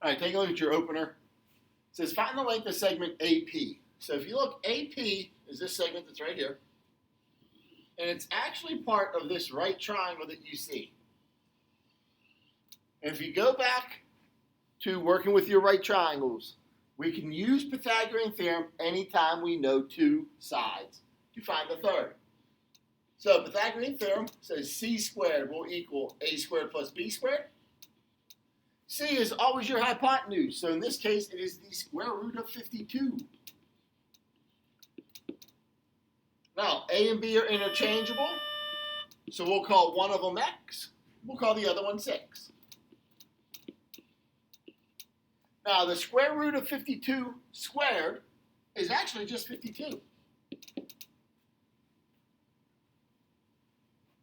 All right, take a look at your opener. It says find the length of segment AP. So if you look, AP is this segment that's right here. And it's actually part of this right triangle that you see. And if you go back to working with your right triangles, we can use Pythagorean theorem anytime we know two sides to find the third. So Pythagorean theorem says c squared will equal a squared plus b squared. C is always your hypotenuse, so in this case it is the square root of 52. Now, a and b are interchangeable, so we'll call one of them x, we'll call the other one 6. Now, the square root of 52 squared is actually just 52.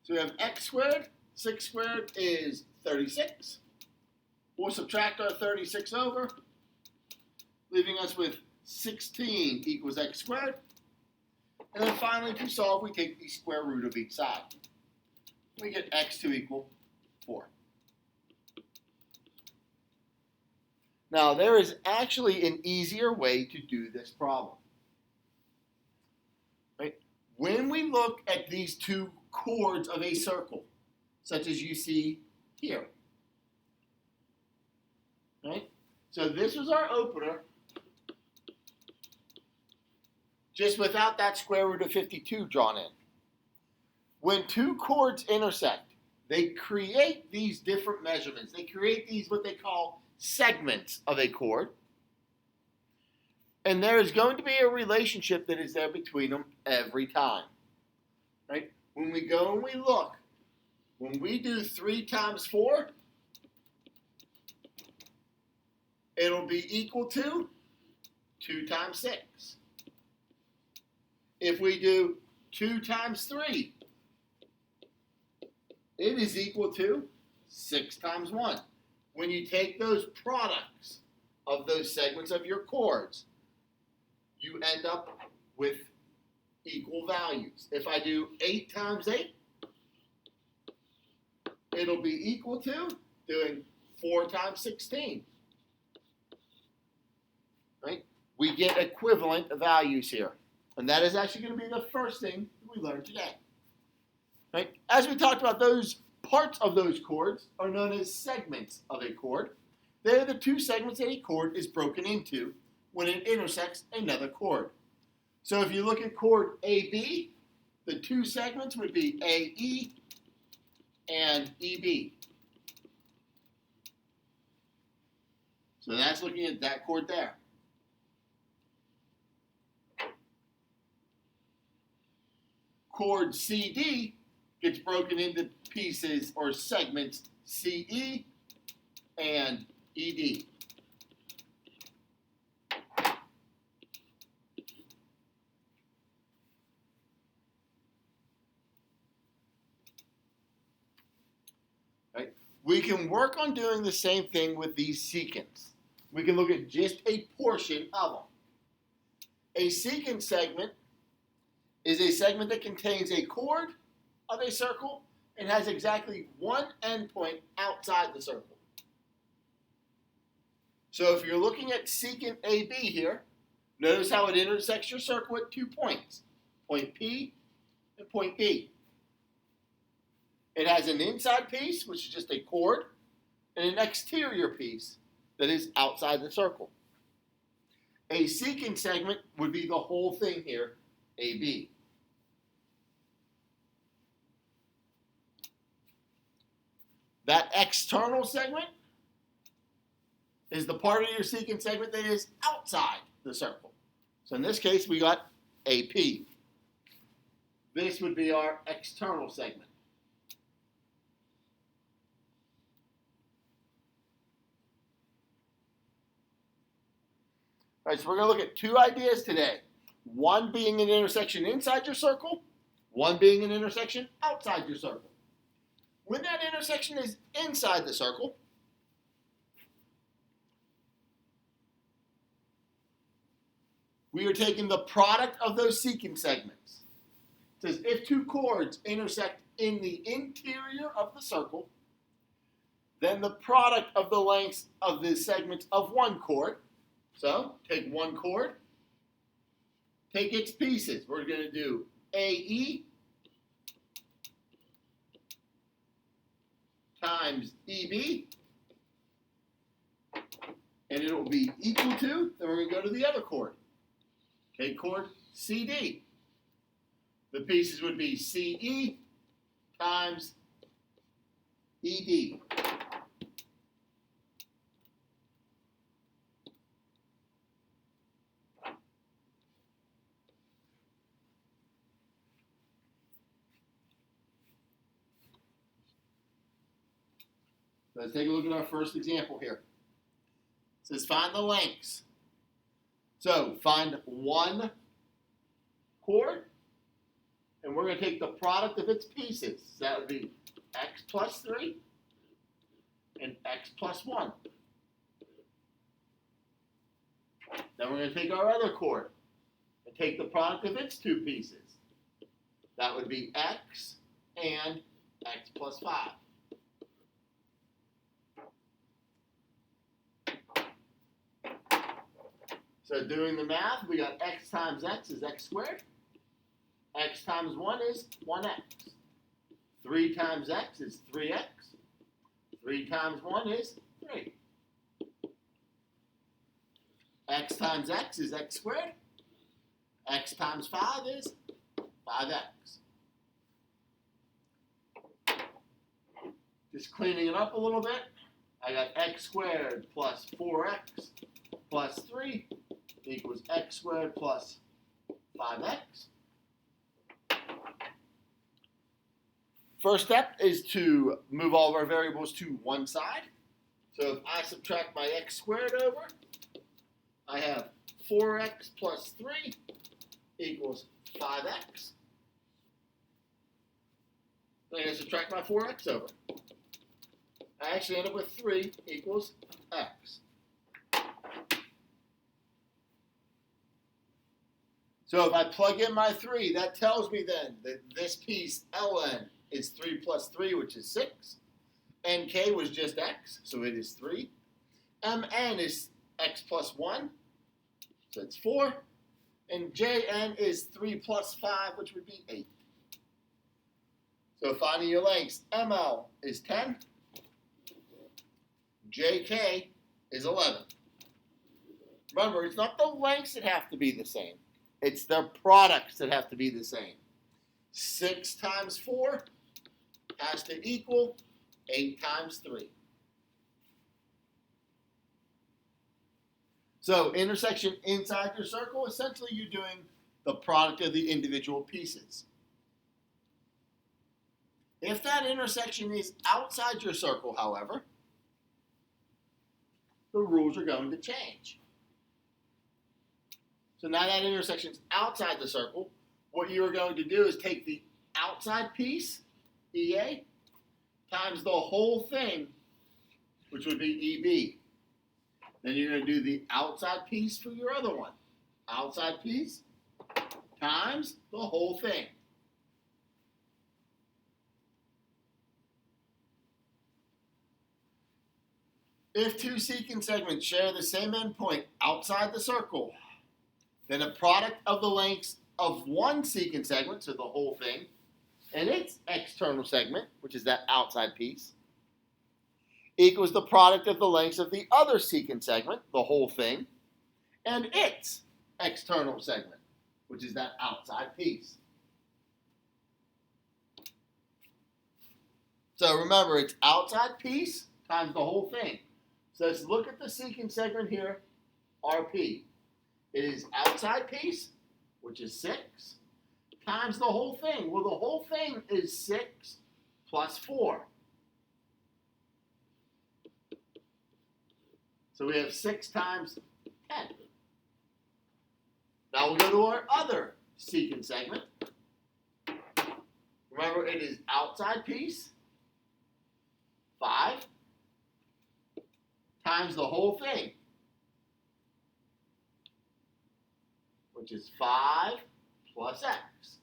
So we have x squared, 6 squared is 36. We'll subtract our 36 over, leaving us with 16 equals x squared. And then finally, to solve, we take the square root of each side. We get x to equal 4. Now, there is actually an easier way to do this problem. Right? When we look at these two chords of a circle, such as you see here, right? So this was our opener, just without that square root of 52 drawn in. When two chords intersect, they create these different measurements. They create these what they call segments of a chord. And there is going to be a relationship that is there between them every time. Right? When we go and we look, when we do 3 times 4, it'll be equal to 2 times 6. If we do 2 times 3, it is equal to 6 times 1. When you take those products of those segments of your chords, you end up with equal values. If I do 8 times 8, it'll be equal to doing 4 times 16. Right? We get equivalent values here. And that is actually going to be the first thing we learn today. Right? As we talked about, those parts of those chords are known as segments of a chord. They're the two segments that a chord is broken into when it intersects another chord. So if you look at chord AB, the two segments would be AE and EB. So that's looking at that chord there. Chord CD gets broken into pieces or segments CE and ED. Right? We can work on doing the same thing with these secants. We can look at just a portion of them. A secant segment is a segment that contains a chord of a circle and has exactly one endpoint outside the circle. So if you're looking at secant AB here, notice how it intersects your circle at 2 points, point P and point B. It has an inside piece, which is just a chord, and an exterior piece that is outside the circle. A secant segment would be the whole thing here, AB. That external segment is the part of your secant segment that is outside the circle. So in this case, we got AP. This would be our external segment. All right, so we're going to look at two ideas today. One being an intersection inside your circle, one being an intersection outside your circle. When that intersection is inside the circle, we are taking the product of those secant segments. It says if two chords intersect in the interior of the circle, then the product of the lengths of the segments of one chord. So take one chord, take its pieces. We're going to do AE times EB, and it will be equal to, then we're going to go to the other chord. Okay, chord CD. The pieces would be CE times ED. Let's take a look at our first example here. It says find the lengths. So find one chord, and we're going to take the product of its pieces. So that would be x plus 3 and x plus 1. Then we're going to take our other chord and take the product of its two pieces. That would be x and x plus 5. So doing the math, we got x times x is x squared. X times 1 is 1x. 3 times x is 3x. 3 times 1 is 3. X times x is x squared. X times 5 is 5x. Just cleaning it up a little bit, I got x squared plus 4x plus 3 equals x squared plus 5x. First step is to move all of our variables to one side. So if I subtract my x squared over, I have 4x plus 3 equals 5x. I'm going to subtract my 4x over. I actually end up with 3 equals x. So if I plug in my 3, that tells me then that this piece, ln, is 3 plus 3, which is 6. nk was just x, so it is 3. mn is x plus 1, so it's 4. And jn is 3 plus 5, which would be 8. So finding your lengths, ml is 10. jk is 11. Remember, it's not the lengths that have to be the same. It's the products that have to be the same. 6 times 4 has to equal 8 times 3. So intersection inside your circle, essentially you're doing the product of the individual pieces. If that intersection is outside your circle, however, the rules are going to change. So now that intersection is outside the circle, what you are going to do is take the outside piece, EA, times the whole thing, which would be EB. Then you're going to do the outside piece for your other one. Outside piece times the whole thing. If two secant segments share the same endpoint outside the circle, then a product of the lengths of one secant segment, so the whole thing, and its external segment, which is that outside piece, equals the product of the lengths of the other secant segment, the whole thing, and its external segment, which is that outside piece. So remember, it's outside piece times the whole thing. So let's look at the secant segment here, RP. It is outside piece, which is 6, times the whole thing. Well, the whole thing is 6 plus 4. So we have 6 times 10. Now we'll go to our other secant segment. Remember, it is outside piece, 5, times the whole thing, which is 5 plus x.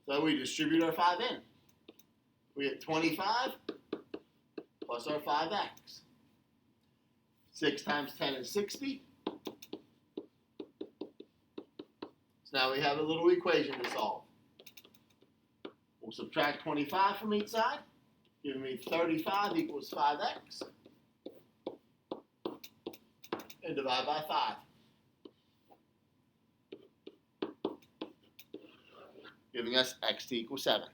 So we distribute our 5 in. We get 25 plus our 5x. 6 times 10 is 60. So now we have a little equation to solve. We'll subtract 25 from each side, giving me 35 equals 5x. And divide by 5. Giving us x to equal 7.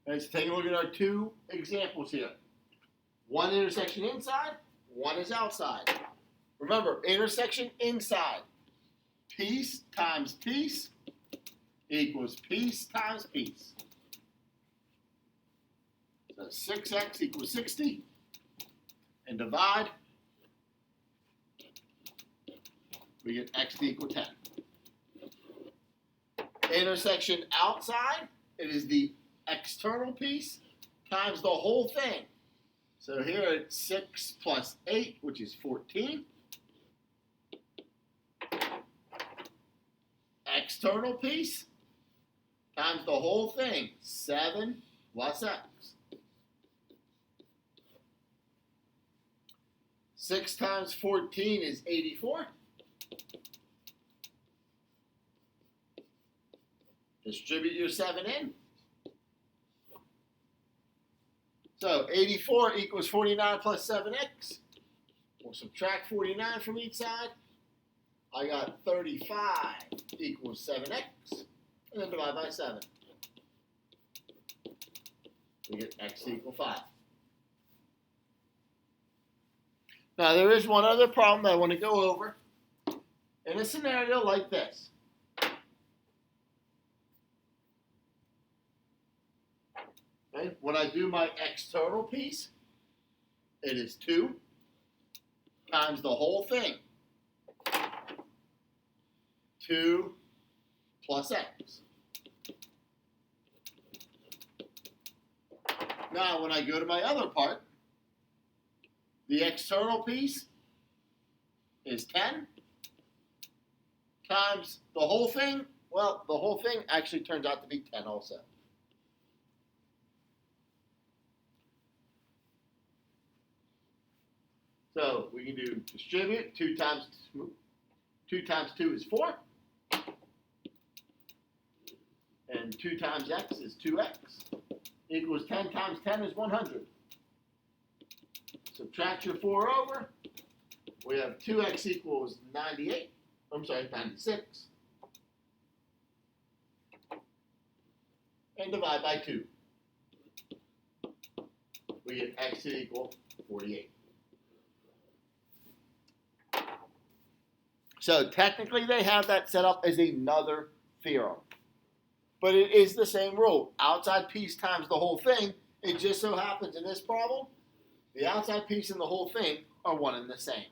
All right, so take a look at our two examples here. One intersection inside, one is outside. Remember, intersection inside. Piece times piece equals piece times piece. So 6x equals 60. And divide. We get x to equal 10. Intersection outside, it is the external piece times the whole thing. So here it's 6 plus 8, which is 14. External piece times the whole thing, 7 plus x. 6 times 14 is 84. Distribute your 7 in. So 84 equals 49 plus 7x. We'll subtract 49 from each side. I got 35 equals 7x. And then divide by 7. We get x equal 5. Now there is one other problem that I want to go over. In a scenario like this. Okay, when I do my external piece, it is 2 times the whole thing. 2 plus x. Now, when I go to my other part, the external piece is 10 times the whole thing. Well, the whole thing actually turns out to be 10 also. So we can do distribute. 2 times 2 is 4. And 2 times x is 2x. Equals 10 times 10 is 100. Subtract your 4 over. We have 2x equals 98. I'm sorry, 96. And divide by 2. We get x to equal 48. So technically they have that set up as another theorem. But it is the same rule. Outside piece times the whole thing. It just so happens in this problem, the outside piece and the whole thing are one and the same.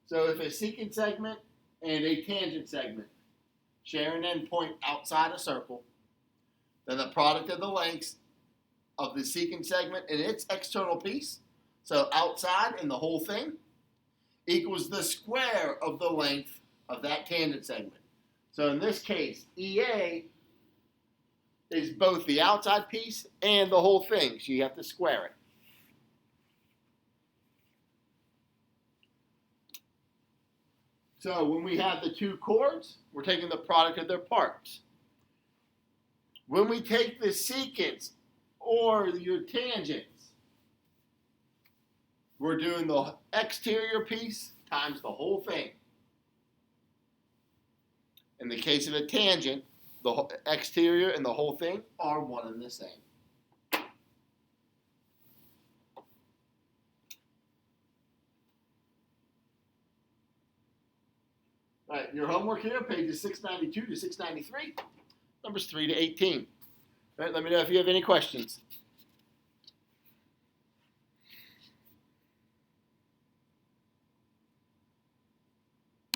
So if a secant segment and a tangent segment share an endpoint outside a circle, then the product of the lengths of the secant segment and its external piece, so outside and the whole thing, equals the square of the length of that tangent segment. So in this case, EA is both the outside piece and the whole thing, so you have to square it. So when we have the two chords, we're taking the product of their parts. When we take the secants or your tangents, we're doing the exterior piece times the whole thing. In the case of a tangent, the exterior and the whole thing are one and the same. All right, your homework here, pages 692 to 693, numbers 3 to 18. All right, let me know if you have any questions.